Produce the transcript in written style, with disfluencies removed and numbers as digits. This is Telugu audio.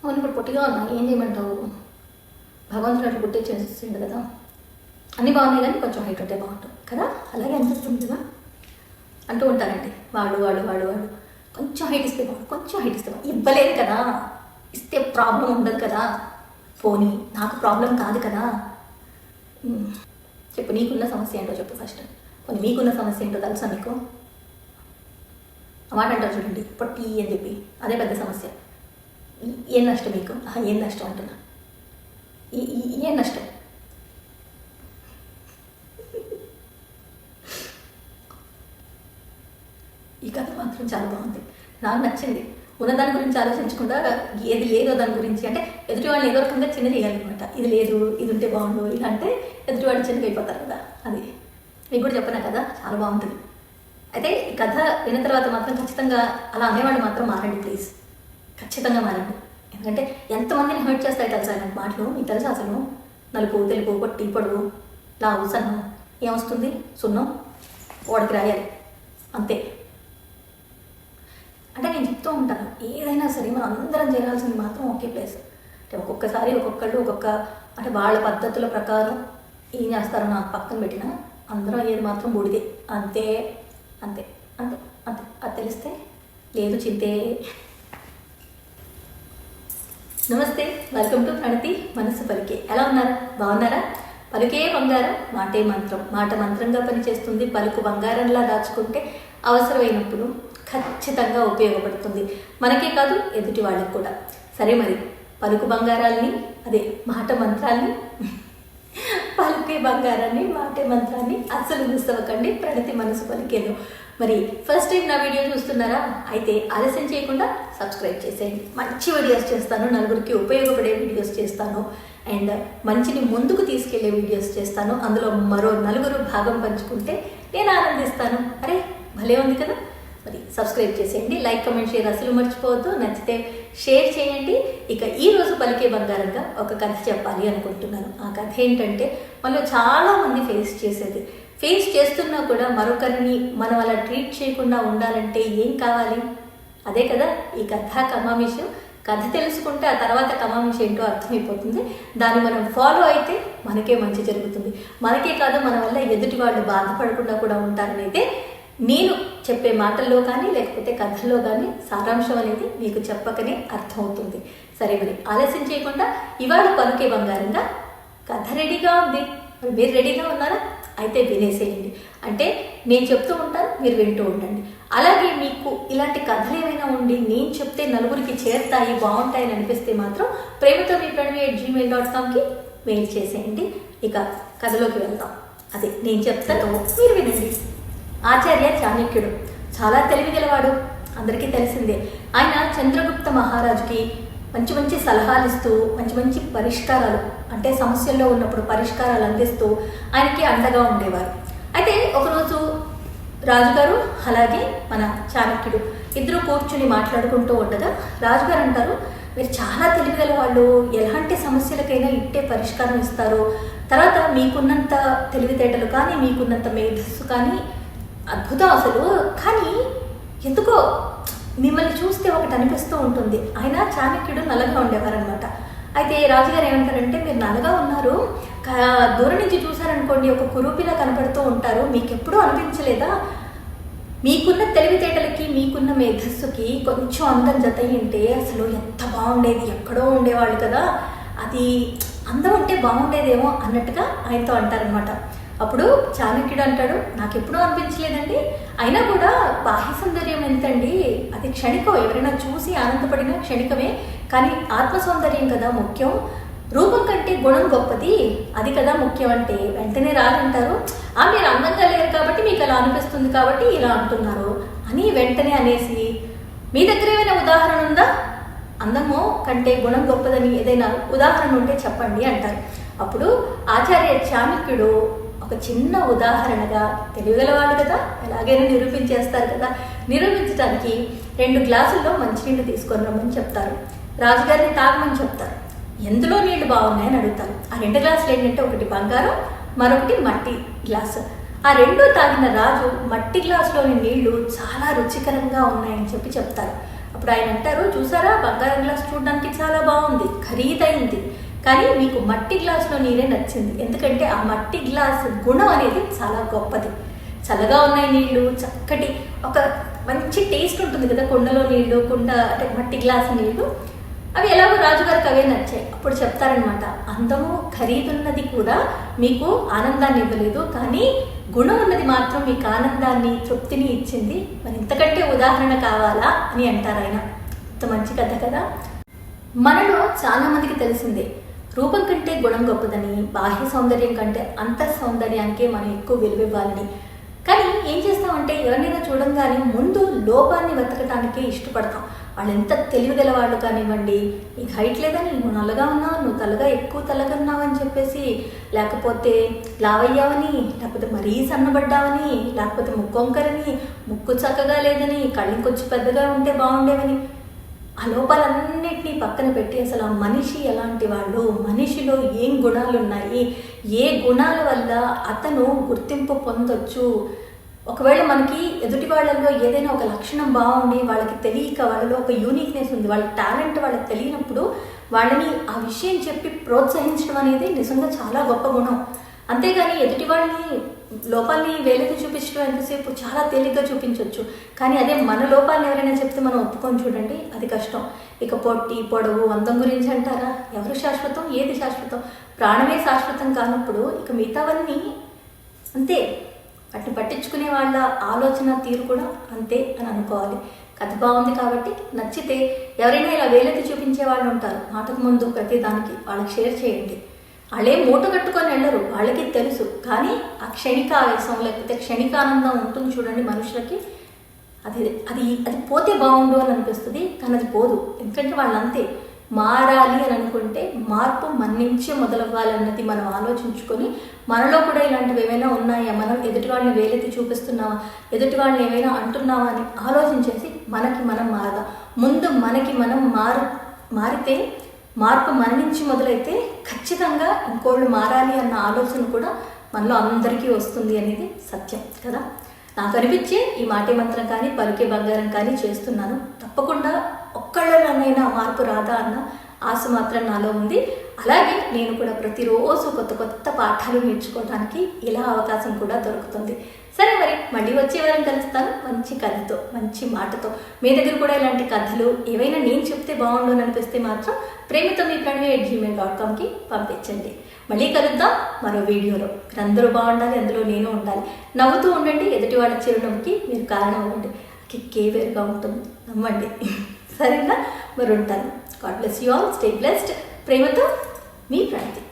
అవును, ఇప్పుడు పొట్టిగా ఉన్నా, ఏం చేయమంటావు? భగవంతుడు అట్లా పుట్టించేసిండు కదా. అన్నీ బాగున్నాయి కానీ కొంచెం హైట్ ఉంటే బాగుంటుంది కదా, అలాగే అనిపిస్తుంది కదా. అంటూ ఉంటారండి వాడు వాడు వాడు వాడు కొంచెం హైట్ ఇస్తే బాగుండు, కొంచెం హైట్ ఇస్తే బాగుండు. ఇవ్వలేదు కదా, ఇస్తే ప్రాబ్లం ఉండదు కదా. పోనీ నాకు ప్రాబ్లం కాదు కదా. చెప్పు, నీకున్న సమస్య ఏంటో చెప్పు ఫస్ట్. పోనీ మీకున్న సమస్య ఏంటో తెలుసా మీకు? మాట అంటారు చూడండి, పొట్టి అని చెప్పి, అదే పెద్ద సమస్య. ఏం నష్టం మీకు? ఏం నష్టం అంటున్నా, ఏం నష్టం? ఈ కథ మాత్రం చాలా బాగుంది, నాకు నచ్చింది. ఉన్నదాని గురించి ఆలోచించకుండా ఏది లేదో దాని గురించి, అంటే ఎదుటి వాళ్ళని ఏదో రకంగా చిన్న చేయాలన్నమాట. ఇది లేదు, ఇది ఉంటే బాగుండు, ఇలా అంటే ఎదుటి వాళ్ళు చిన్నగా అయిపోతారు కదా. అది మీకు కూడా చెప్పనా కదా, చాలా బాగుంటుంది. అయితే ఈ కథ విన్న తర్వాత మాత్రం ఖచ్చితంగా అలా అనేవాళ్ళు మాత్రం మారండి ప్లీజ్, ఖచ్చితంగా మారండి. ఎందుకంటే ఎంతమందిని హర్ట్ చేస్తాయి తెలుసా ఇలాంటి మాటలు. మీకు తెలుసా అసలు నలుపు తెలుపు పొట్టి పొడుగు లావు సన్నం ఏమొస్తుంది? సున్నం ఓడికి రాయాలి అంతే. అంటే నేను చెప్తూ ఉంటాను, ఏదైనా సరే మనం అందరం చేయాల్సింది మాత్రం ఒకే ప్లేస్. అంటే ఒక్కొక్కసారి ఒక్కొక్కళ్ళు ఒక్కొక్క, అంటే వాళ్ళ పద్ధతుల ప్రకారం ఏం చేస్తారో నాకు పక్కన పెట్టిన అందరం అయ్యేది మాత్రం బూడిదే. అంతే అంతే అంతే అంతే. అది తెలిస్తే లేదు చింతే. నమస్తే, వెల్కమ్ టు ప్రణతి మనసు పలికే. ఎలా ఉన్నారు? బాగున్నారా? పలుకే బంగారం, మాటే మంత్రం. మాట మంత్రంగా పనిచేస్తుంది. పలుకు బంగారంలా దాచుకుంటే అవసరమైనప్పుడు ఖచ్చితంగా ఉపయోగపడుతుంది. మనకే కాదు, ఎదుటి వాళ్ళకి కూడా. సరే మరి, పలుకు బంగారాల్ని, అదే మాట మంత్రాల్ని, పలుకే బంగారాన్ని, మాటే మంత్రాన్ని అస్సలు మిస్ అవ్వకండి ప్రణతి మనసు పలికేలో. మరి ఫస్ట్ టైం నా వీడియో చూస్తున్నారా? అయితే ఆలస్యం చేయకుండా సబ్స్క్రైబ్ చేసేయండి. మంచి వీడియోస్ చేస్తాను, నలుగురికి ఉపయోగపడే వీడియోస్ చేస్తాను, అండ్ మంచిని ముందుకు తీసుకెళ్లే వీడియోస్ చేస్తాను. అందులో మరో నలుగురు భాగం పంచుకుంటే నేను ఆనందిస్తాను. అరే భలే ఉంది కదా. మరి సబ్స్క్రైబ్ చేసేయండి, లైక్ కమెంట్ షేర్ అసలు మర్చిపోవద్దు. నచ్చితే షేర్ చేయండి. ఇక ఈరోజు పలికే బంగారంగా ఒక కథ చెప్పాలి అనుకుంటున్నాను. ఆ కథ ఏంటంటే, మనలో చాలామంది ఫేస్ చేస్తున్నా కూడా మరొకరిని మనం అలా ట్రీట్ చేయకుండా ఉండాలంటే ఏం కావాలి? అదే కదా ఈ కథ కమామిషం. కథ తెలుసుకుంటే ఆ తర్వాత కమామిషం ఏంటో అర్థమైపోతుంది. దాన్ని మనం ఫాలో అయితే మనకే మంచి జరుగుతుంది. మనకే కాదు, మన వల్ల ఎదుటి వాళ్ళు బాధపడకుండా కూడా ఉంటారనైతే నేను చెప్పే మాటల్లో కానీ లేకపోతే కథల్లో కానీ సారాంశం అనేది మీకు చెప్పకనే అర్థమవుతుంది. సరే మరి ఆలస్యం చేయకుండా ఇవాళ పలుకే బంగారంగా కథ రెడీగా ఉంది. మీరు రెడీగా ఉన్నారా? అయితే వినేసేయండి. అంటే నేను చెప్తూ ఉంటాను, మీరు వింటూ ఉండండి. అలాగే మీకు ఇలాంటి కథలు ఏమైనా ఉండి నేను చెప్తే నలుగురికి చేరుతాయి, బాగుంటాయని అనిపిస్తే మాత్రం ప్రేమతో మీ pranvi@gmail.comకి మెయిల్ చేసేయండి. ఇక కథలోకి వెళ్దాం. అదే నేను చెప్తాను, మీరు వినండి. ఆచార్య చాణక్యుడు చాలా తెలివిగలవాడు, అందరికీ తెలిసిందే. ఆయన చంద్రగుప్త మహారాజుకి మంచి మంచి సలహాలు ఇస్తూ మంచి మంచి పరిష్కారాలు, అంటే సమస్యల్లో ఉన్నప్పుడు పరిష్కారాలు అందిస్తూ ఆయనకి అండగా ఉండేవారు. అయితే ఒకరోజు రాజుగారు అలాగే మన చాణక్యుడు ఇద్దరు కూర్చుని మాట్లాడుకుంటూ ఉండగా రాజుగారు అంటారు, మీరు చాలా తెలివిగల వాళ్ళు, ఎలాంటి సమస్యలకైనా ఇట్టే పరిష్కారం ఇస్తారు. తర్వాత మీకున్నంత తెలివితేటలు కానీ మీకున్నంత మేధస్సు కానీ అద్భుతం అసలు. కానీ ఎందుకో మిమ్మల్ని చూస్తే ఒకటి అనిపిస్తూ ఉంటుంది. ఆయన చాణక్యుడు నల్లగా ఉండేవారనమాట. అయితే రాజుగారు ఏమంటారంటే, మీరు నల్లగా ఉన్నారు, దూరం నుంచి చూసారనుకోండి ఒక కురూపిలా కనపడుతూ ఉంటారు, మీకు ఎప్పుడూ అనిపించలేదా? మీకున్న తెలివితేటలకి మీకున్న మేధస్సుకి కొంచెం అందం జత అయ్యింటే అసలు ఎంత బాగుండేది, ఎక్కడో ఉండేవాళ్ళు కదా, అది అందం ఉంటే బాగుండేదేమో అన్నట్టుగా ఆయనతో అంటారనమాట. అప్పుడు చాణక్యుడు అంటాడు, నాకు ఎప్పుడూ అనిపించలేదండి, అయినా కూడా బాహ్య సౌందర్యం ఎంతండి, అది క్షణికం, ఎవరైనా చూసి ఆనందపడినా క్షణికమే, కానీ ఆత్మ సౌందర్యం కదా ముఖ్యం, రూపం కంటే గుణం గొప్పది, అది కదా ముఖ్యం అంటే వెంటనే రాలంటారు, మీరు అందంగా లేరు కాబట్టి మీకు అలా అనిపిస్తుంది కాబట్టి ఇలా అంటున్నారు అని వెంటనే అనేసి, మీ దగ్గర ఏమైనా ఉదాహరణ ఉందా, అందము కంటే గుణం గొప్పదని ఏదైనా ఉదాహరణ ఉంటే చెప్పండి అంటారు. అప్పుడు ఆచార్య చాణక్యుడు ఒక చిన్న ఉదాహరణగా, తెలియగలవాళ్ళు కదా ఎలాగైనా నిరూపించేస్తారు కదా, నిరూపించడానికి 2 గ్లాసుల్లో మంచినీళ్ళు తీసుకొని రమ్మని చెప్తారు. రాజుగారిని తాగమని చెప్తారు. ఎందులో నీళ్లు బాగున్నాయని అడుగుతారు. ఆ 2 గ్లాసులు ఏంటంటే ఒకటి బంగారం, మరొకటి మట్టి గ్లాసు. ఆ 2 తాగిన రాజు మట్టి గ్లాసులోని నీళ్లు చాలా రుచికరంగా ఉన్నాయని చెప్తారు. అప్పుడు ఆయన అంటారు, చూసారా బంగారం గ్లాస్ చూడడానికి చాలా బాగుంది, ఖరీదైంది, కానీ మీకు మట్టి గ్లాసులో నీరే నచ్చింది. ఎందుకంటే ఆ మట్టి గ్లాస్ గుణం అనేది చాలా గొప్పది. చల్లగా ఉన్నాయి నీళ్లు, చక్కటి ఒక మంచి టేస్ట్ ఉంటుంది కదా కుండలో నీళ్లు, కుండ అంటే మట్టి గ్లాసు నీళ్లు. అవి ఎలాగో రాజుగారికి అవే నచ్చాయి. అప్పుడు చెప్తారనమాట, అందము ఖరీదున్నది కూడా మీకు ఆనందాన్ని ఇవ్వలేదు, కానీ గుణం ఉన్నది మాత్రం మీకు ఆనందాన్ని తృప్తిని ఇచ్చింది. మరి ఇంతకంటే ఉదాహరణ కావాలా అని అంటారు ఆయన. ఇంత మంచి కథ కదా. మనలో చాలా మందికి తెలిసిందే, రూపం కంటే గుణం గొప్పదని, బాహ్య సౌందర్యం కంటే అంతర్ సౌందర్యానికే మనం ఎక్కువ విలువ ఇవ్వాలని. కానీ ఏం చేస్తామంటే ఎవరినైనా చూడంగానే ముందు లోపాన్ని వెతకటానికే ఇష్టపడతాం. వాళ్ళు ఎంత తెలివిగల వాళ్ళు కానివ్వండి, నీకు హైట్ లేదని నువ్వు నల్లగా ఉన్నావు, నువ్వు ఎక్కువ తెల్లగా ఉన్నావు అని చెప్పేసి, లేకపోతే లావయ్యావని, లేకపోతే మరీ సన్నబడ్డావని, లేకపోతే ముక్కొంకరని, ముక్కు చక్కగా లేదని, కళ్ళు కొంచెం పెద్దగా ఉంటే బాగుండేవని, ఆ లోపాలన్నింటినీ పక్కన పెట్టి అసలు ఆ మనిషి ఎలాంటి వాళ్ళు, మనిషిలో ఏం గుణాలు ఉన్నాయి, ఏ గుణాల వల్ల అతను గుర్తింపు పొందొచ్చు. ఒకవేళ మనకి ఎదుటి వాళ్ళల్లో ఏదైనా ఒక లక్షణం బాగుండి వాళ్ళకి తెలియక, వాళ్ళలో ఒక యూనిక్నెస్ ఉంది, వాళ్ళ టాలెంట్ వాళ్ళకి తెలియనప్పుడు వాళ్ళని ఆ విషయం చెప్పి ప్రోత్సహించడం అనేది నిజంగా చాలా గొప్ప గుణం. అంతేగాని ఎదుటి వాళ్ళని లోపాలని వేలెత్తి చూపించడం ఎంతసేపు చాలా తేలిగ్గా చూపించవచ్చు. కానీ అదే మన లోపాలను ఎవరైనా చెప్తే మనం ఒప్పుకొని చూడండి, అది కష్టం. ఇక పొట్టి పొడవు అందం గురించి అంటారా, ఎవరు శాశ్వతం, ఏది శాశ్వతం? ప్రాణమే శాశ్వతం కానప్పుడు ఇక మిగతావన్నీ అంతే. వాటిని పట్టించుకునే వాళ్ళ ఆలోచన తీరు కూడా అంతే అని అనుకోవాలి. కథ బాగుంది కాబట్టి నచ్చితే ఎవరైనా ఇలా వేలెత్తి చూపించే వాళ్ళు ఉంటారు, మాటకు ముందు ప్రతి దానికి వాళ్ళకి షేర్ చేయండి. వాళ్ళే మూట కట్టుకొని వెళ్ళరు, వాళ్ళకి తెలుసు. కానీ ఆ క్షణిక ఆవేశం లేకపోతే క్షణికానందం ఉంటుంది చూడండి మనుషులకి, అది అది అది పోతే బాగుండు అని అనిపిస్తుంది, కానీ అది పోదు. ఎందుకంటే వాళ్ళంతే. మారాలి అని అనుకుంటే మార్పు మన నుంచి మొదలవ్వాలన్నది మనం ఆలోచించుకొని, మనలో కూడా ఇలాంటివి ఏమైనా ఉన్నాయా, మనం ఎదుటి వాళ్ళని వేలెత్తి చూపిస్తున్నావా, ఎదుటి వాళ్ళని ఏమైనా అంటున్నావా అని ఆలోచించేసి మనకి మనం మారదాం. ముందు మనకి మనం మారితే, మార్పు మన నుంచి మొదలైతే ఖచ్చితంగా ఇంకోళ్ళు మారాలి అన్న ఆలోచన కూడా మనలో అందరికీ వస్తుంది అనేది సత్యం కదా. నాకు అనిపించే ఈ మాటే మంత్రం కానీ పలికే బంగారం కానీ చేస్తున్నాను. తప్పకుండా ఒక్కళ్ళలోనైనా మార్పు రాదా అన్న ఆశ మాత్రం నాలో ఉంది. అలాగే నేను కూడా ప్రతిరోజు కొత్త కొత్త పాఠాలు నేర్చుకోవడానికి ఇలా అవకాశం కూడా దొరుకుతుంది. సరే, మరి మళ్ళీ వచ్చే వారం కలుస్తాను మంచి కథతో, మంచి మాటతో. మీ దగ్గర కూడా ఇలాంటి కథలు ఏవైనా నేను చెప్తే బాగుండు అని అనిపిస్తే మాత్రం premito@gmail.comకి పంపించండి. మళ్ళీ కలుద్దాం మరో వీడియోలో. అందరూ బాగుండాలి, అందులో నేను ఉండాలి. నవ్వుతూ ఉండండి, ఎదుటి వాళ్ళ చిరునవ్వుకి మీరు కారణం అవ్వండి. కిక్కే వేరుగా ఉంటుంది, నమ్మండి. సరేనా? మరి ఉంటాను. God bless you all. Stay blessed. ప్రేమతో మీ ప్రణతి.